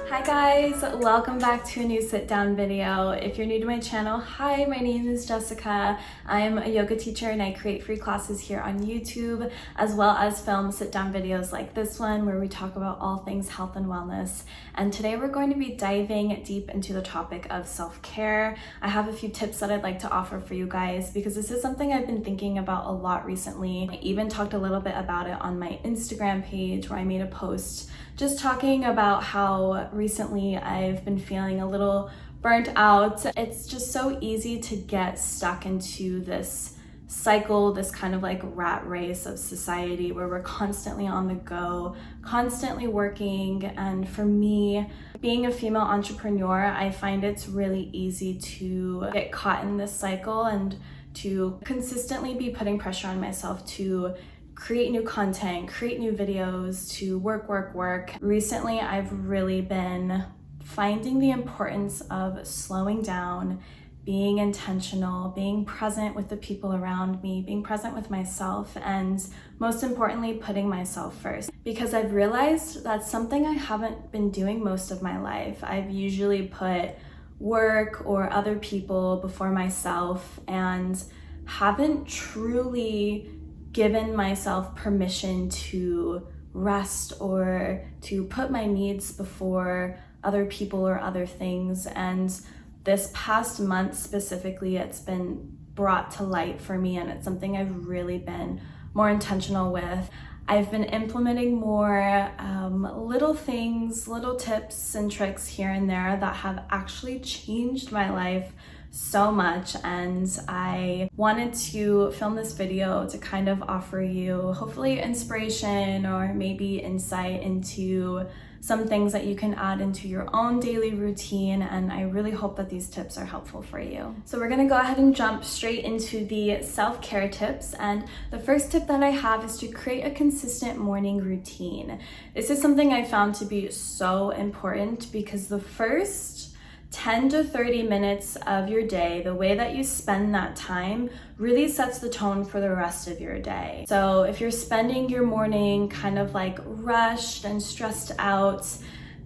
Hi guys, welcome back to a new sit down video. If you're new to my channel, hi, my name is Jessica. I'm a yoga teacher and I create free classes here on YouTube, as well as film sit down videos like this one where we talk about all things health and wellness. And today we're going to be diving deep into the topic of self-care. I have a few tips that I'd like to offer for you guys because this is something I've been thinking about a lot recently. I even talked a little bit about it on my Instagram page where I made a post just talking about how recently I've been feeling a little burnt out. It's just so easy to get stuck into this cycle, this kind of like rat race of society where we're constantly on the go, constantly working. And for me, being a female entrepreneur, I find it's really easy to get caught in this cycle and to consistently be putting pressure on myself to create new content, create new videos, to work. Recently, I've really been finding the importance of slowing down, being intentional, being present with the people around me, being present with myself, and most importantly, putting myself first. Because I've realized that's something I haven't been doing most of my life. I've usually put work or other people before myself and haven't truly given myself permission to rest or to put my needs before other people or other things. And this past month specifically, it's been brought to light for me, and it's something I've really been more intentional with. I've been implementing more little things, little tips and tricks here and there that have actually changed my life so much, and I wanted to film this video to kind of offer you hopefully inspiration or maybe insight into some things that you can add into your own daily routine, and I really hope that these tips are helpful for you. So we're gonna go ahead and jump straight into the self-care tips, and the first tip that I have is to create a consistent morning routine. This is something I found to be so important because the first 10 to 30 minutes of your day, the way that you spend that time really sets the tone for the rest of your day. So if you're spending your morning kind of like rushed and stressed out,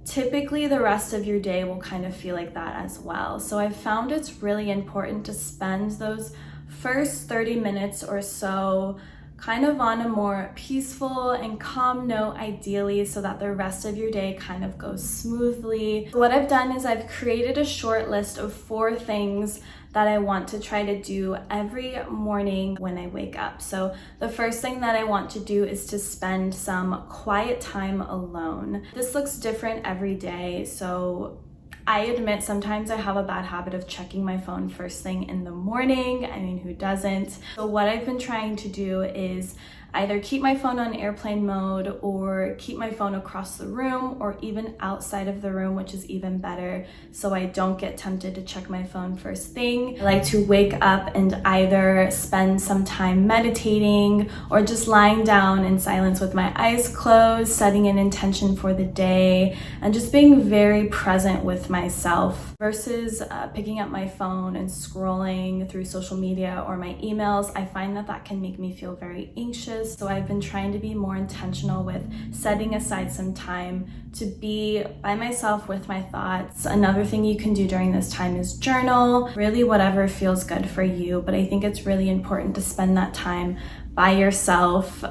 typically the rest of your day will kind of feel like that as well. So I've found it's really important to spend those first 30 minutes or so kind of on a more peaceful and calm note, ideally, so that the rest of your day kind of goes smoothly. What I've done is I've created a short list of 4 things that I want to try to do every morning when I wake up. So the first thing that I want to do is to spend some quiet time alone. This looks different every day, so I admit sometimes I have a bad habit of checking my phone first thing in the morning. I mean, who doesn't? So what I've been trying to do is either keep my phone on airplane mode or keep my phone across the room or even outside of the room, which is even better, so I don't get tempted to check my phone first thing. I like to wake up and either spend some time meditating or just lying down in silence with my eyes closed, setting an intention for the day, and just being very present with myself versus picking up my phone and scrolling through social media or my emails. I find that that can make me feel very anxious. So I've been trying to be more intentional with setting aside some time to be by myself with my thoughts. Another thing you can do during this time is journal, really whatever feels good for you. But I think it's really important to spend that time by yourself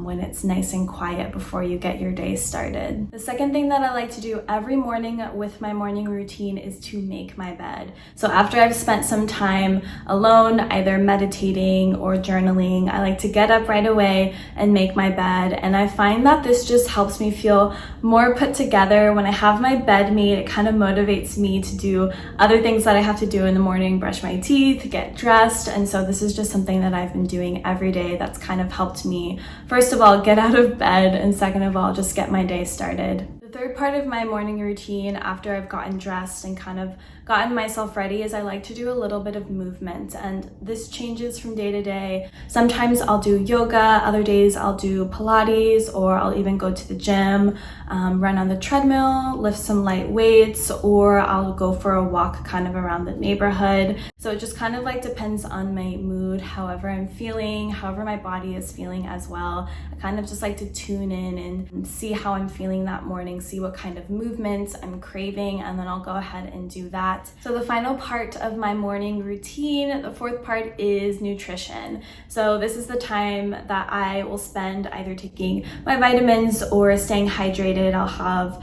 when it's nice and quiet before you get your day started. The second thing that I like to do every morning with my morning routine is to make my bed. So after I've spent some time alone, either meditating or journaling, I like to get up right away and make my bed. And I find that this just helps me feel more put together. When I have my bed made, it kind of motivates me to do other things that I have to do in the morning, brush my teeth, get dressed. And so this is just something that I've been doing every day that's kind of helped me, first of all, get out of bed, and second of all, just get my day started. The third part of my morning routine after I've gotten dressed and kind of gotten myself ready is I like to do a little bit of movement, and this changes from day to day. Sometimes I'll do yoga, other days I'll do Pilates, or I'll even go to the gym, run on the treadmill, lift some light weights, or I'll go for a walk kind of around the neighborhood. So it just kind of like depends on my mood, however I'm feeling, however my body is feeling as well. I kind of just like to tune in and see how I'm feeling that morning. morning, see what kind of movements I'm craving, and then I'll go ahead and do that. So the final part of my morning routine, the fourth part, is nutrition. So this is the time that I will spend either taking my vitamins or staying hydrated. I'll have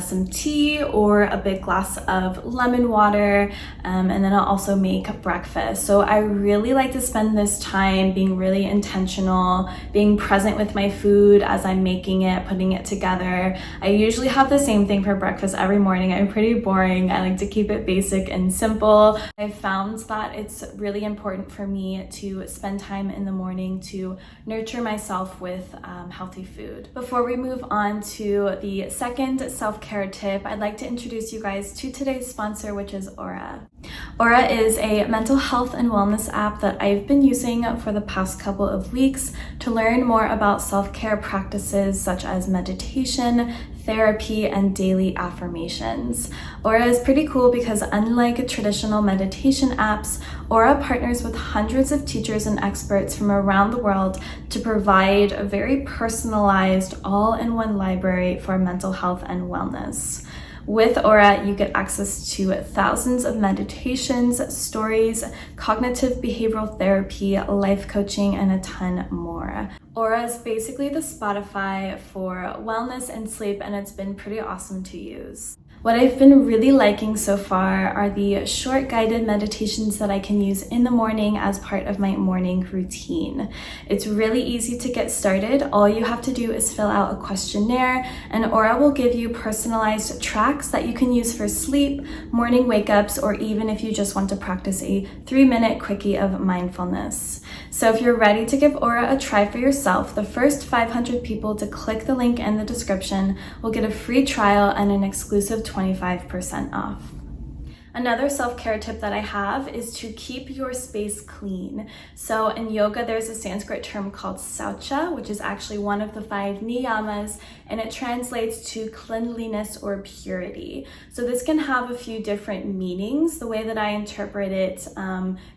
some tea or a big glass of lemon water, and then I'll also make breakfast. So I really like to spend this time being really intentional, being present with my food as I'm making it, putting it together. I usually have the same thing for breakfast every morning. I'm pretty boring. I like to keep it basic and simple. I've found that it's really important for me to spend time in the morning to nurture myself with healthy food. Before we move on to the second self-care tip, I'd like to introduce you guys to today's sponsor, which is Aura. Aura is a mental health and wellness app that I've been using for the past couple of weeks to learn more about self-care practices such as meditation, therapy, and daily affirmations. Aura is pretty cool because unlike traditional meditation apps, Aura partners with hundreds of teachers and experts from around the world to provide a very personalized all-in-one library for mental health and wellness. With Aura, you get access to thousands of meditations, stories, cognitive behavioral therapy, life coaching, and a ton more. Aura is basically the Spotify for wellness and sleep, and it's been pretty awesome to use. What I've been really liking so far are the short guided meditations that I can use in the morning as part of my morning routine. It's really easy to get started. All you have to do is fill out a questionnaire, and Aura will give you personalized tracks that you can use for sleep, morning wake-ups, or even if you just want to practice a 3-minute quickie of mindfulness. So if you're ready to give Aura a try for yourself, the first 500 people to click the link in the description will get a free trial and an exclusive 25% off. Another self-care tip that I have is to keep your space clean. So in yoga, there's a Sanskrit term called saucha, which is actually one of the 5 niyamas, and it translates to cleanliness or purity. So this can have a few different meanings. The way that I interpret it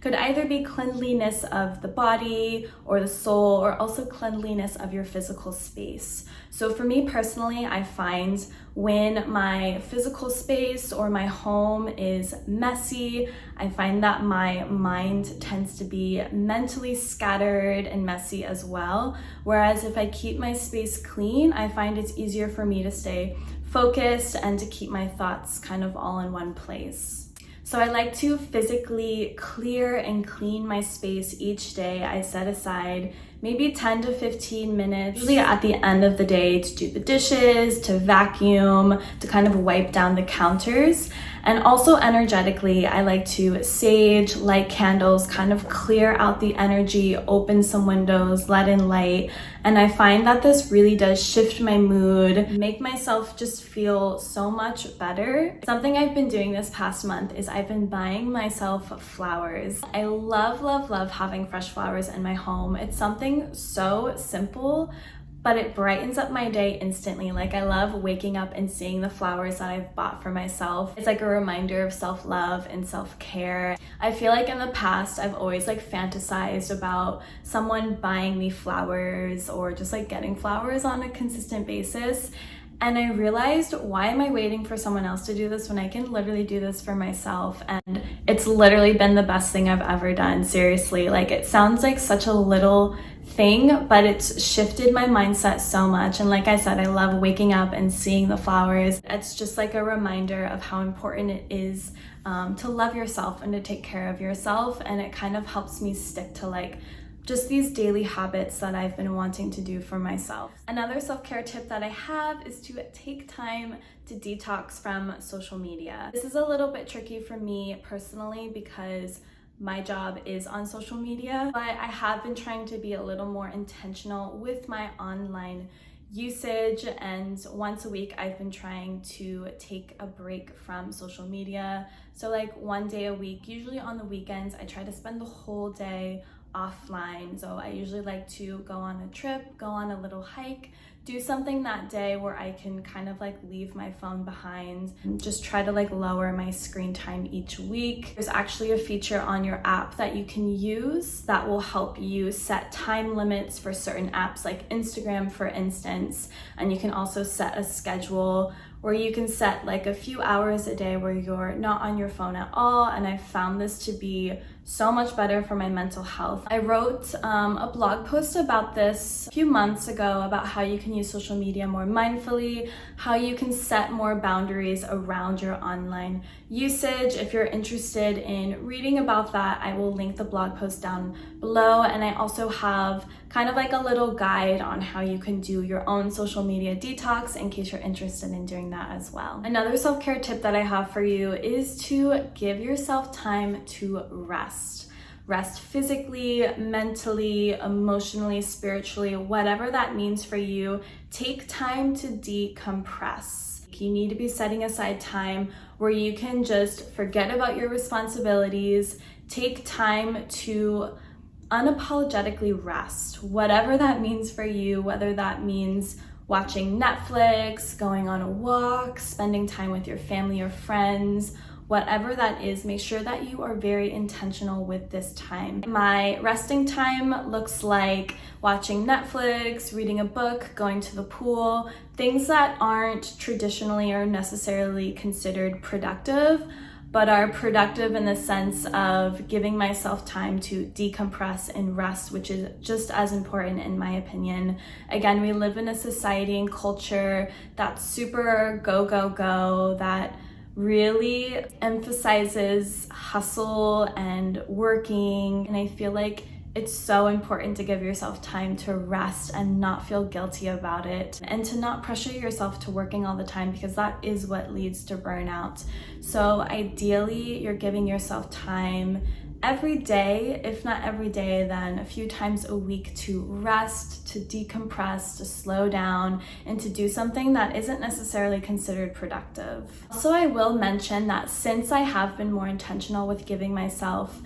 could either be cleanliness of the body or the soul, or also cleanliness of your physical space. So for me personally, I find when my physical space or my home is messy, I find that my mind tends to be mentally scattered and messy as well. Whereas if I keep my space clean, I find it's easier for me to stay focused and to keep my thoughts kind of all in one place. So I like to physically clear and clean my space each day. I set aside maybe 10 to 15 minutes, usually at the end of the day, to do the dishes, to vacuum, to kind of wipe down the counters. And also energetically, I like to sage, light candles, kind of clear out the energy, open some windows, let in light. And I find that this really does shift my mood, make myself just feel so much better. Something I've been doing this past month is I've been buying myself flowers. I love, love, love having fresh flowers in my home. It's something so simple, but it brightens up my day instantly. Like, I love waking up and seeing the flowers that I've bought for myself. It's like a reminder of self-love and self-care. I feel like in the past, I've always like fantasized about someone buying me flowers or just like getting flowers on a consistent basis. And I realized, why am I waiting for someone else to do this when I can literally do this for myself? And it's literally been the best thing I've ever done, seriously. Like, it sounds like such a little thing, but it's shifted my mindset so much. And like I said, I love waking up and seeing the flowers. It's just like a reminder of how important it is to love yourself and to take care of yourself. And it kind of helps me stick to like just these daily habits that I've been wanting to do for myself. Another self-care tip that I have is to take time to detox from social media. This is a little bit tricky for me personally because my job is on social media, but I have been trying to be a little more intentional with my online usage, and once a week I've been trying to take a break from social media. So like one day a week, usually on the weekends, I try to spend the whole day offline. So I usually like to go on a trip, go on a little hike, do something that day where I can kind of like leave my phone behind and just try to like lower my screen time each week. There's actually a feature on your app that you can use that will help you set time limits for certain apps like Instagram, for instance. And you can also set a schedule where you can set like a few hours a day where you're not on your phone at all. And I found this to be so much better for my mental health. I wrote a blog post about this a few months ago about how you can use social media more mindfully, how you can set more boundaries around your online usage. If you're interested in reading about that, I will link the blog post down below. And I also have kind of like a little guide on how you can do your own social media detox in case you're interested in doing that as well. Another self-care tip that I have for you is to give yourself time to rest. Rest physically, mentally, emotionally, spiritually, whatever that means for you. Take time to decompress. You need to be setting aside time where you can just forget about your responsibilities, take time to unapologetically rest, whatever that means for you, whether that means watching Netflix, going on a walk, spending time with your family or friends, whatever that is. Make sure that you are very intentional with this time. My resting time looks like watching Netflix, reading a book, going to the pool, things that aren't traditionally or necessarily considered productive, but are productive in the sense of giving myself time to decompress and rest, which is just as important in my opinion. Again, we live in a society and culture that's super go, go, go, that really emphasizes hustle and working. And I feel like it's so important to give yourself time to rest and not feel guilty about it, and to not pressure yourself to working all the time, because that is what leads to burnout. So ideally, you're giving yourself time every day, if not every day, then a few times a week to rest, to decompress, to slow down, and to do something that isn't necessarily considered productive. Also, I will mention that since I have been more intentional with giving myself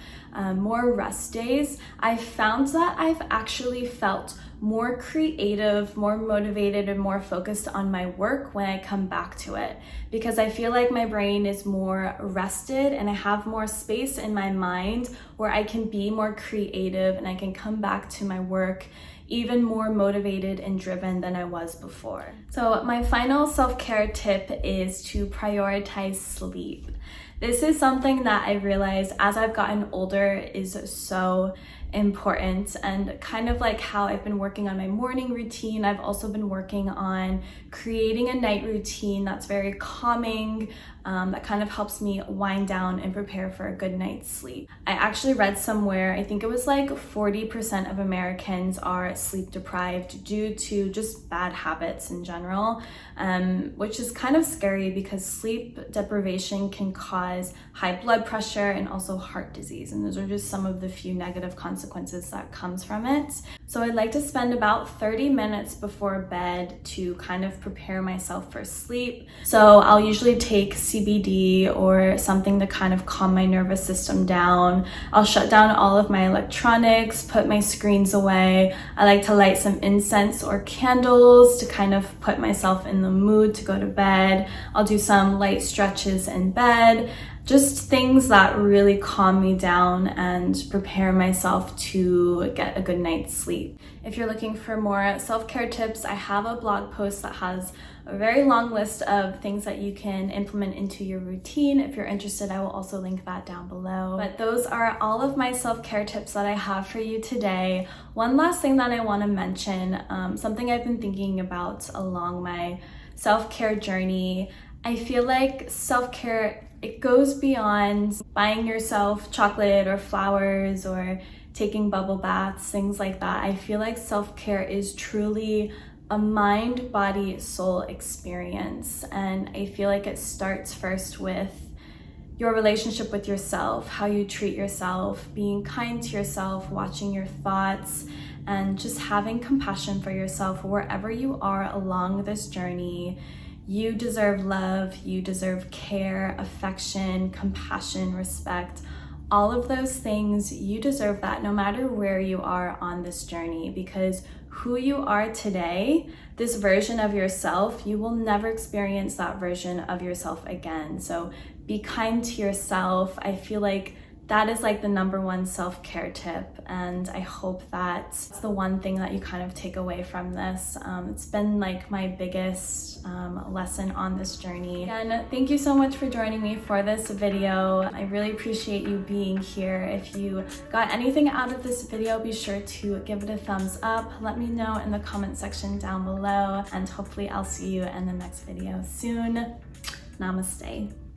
more rest days, I've found that I've actually felt more creative, more motivated, and more focused on my work when I come back to it, because I feel like my brain is more rested and I have more space in my mind where I can be more creative and I can come back to my work even more motivated and driven than I was before. So my final self-care tip is to prioritize sleep. This is something that I realized as I've gotten older is so important, and kind of like how I've been working on my morning routine, I've also been working on creating a night routine that's very calming, that kind of helps me wind down and prepare for a good night's sleep. I actually read somewhere, I think it was like 40% of Americans are sleep deprived due to just bad habits in general, which is kind of scary because sleep deprivation can cause high blood pressure and also heart disease, and those are just some of the few negative consequences that comes from it. So I'd like to spend about 30 minutes before bed to kind of prepare myself for sleep. So I'll usually take CBD or something to kind of calm my nervous system down. I'll shut down all of my electronics, put my screens away. I like to light some incense or candles to kind of put myself in the mood to go to bed. I'll do some light stretches in bed. Just things that really calm me down and prepare myself to get a good night's sleep. If you're looking for more self-care tips, I have a blog post that has a very long list of things that you can implement into your routine. If you're interested, I will also link that down below. But those are all of my self-care tips that I have for you today. One last thing that I want to mention, something I've been thinking about along my self-care journey. I feel like self-care, it goes beyond buying yourself chocolate or flowers or taking bubble baths, things like that. I feel like self-care is truly a mind, body, soul experience. And I feel like it starts first with your relationship with yourself, how you treat yourself, being kind to yourself, watching your thoughts, and just having compassion for yourself wherever you are along this journey. You deserve love, you deserve care, affection, compassion, respect, all of those things, you deserve that no matter where you are on this journey, because who you are today, this version of yourself, you will never experience that version of yourself again. So be kind to yourself. I feel like that is like the number one self-care tip, and I hope that's the one thing that you kind of take away from this. It's been like my biggest lesson on this journey. Again, thank you so much for joining me for this video. I really appreciate you being here. If you got anything out of this video, be sure to give it a thumbs up. Let me know in the comment section down below, and hopefully I'll see you in the next video soon. Namaste.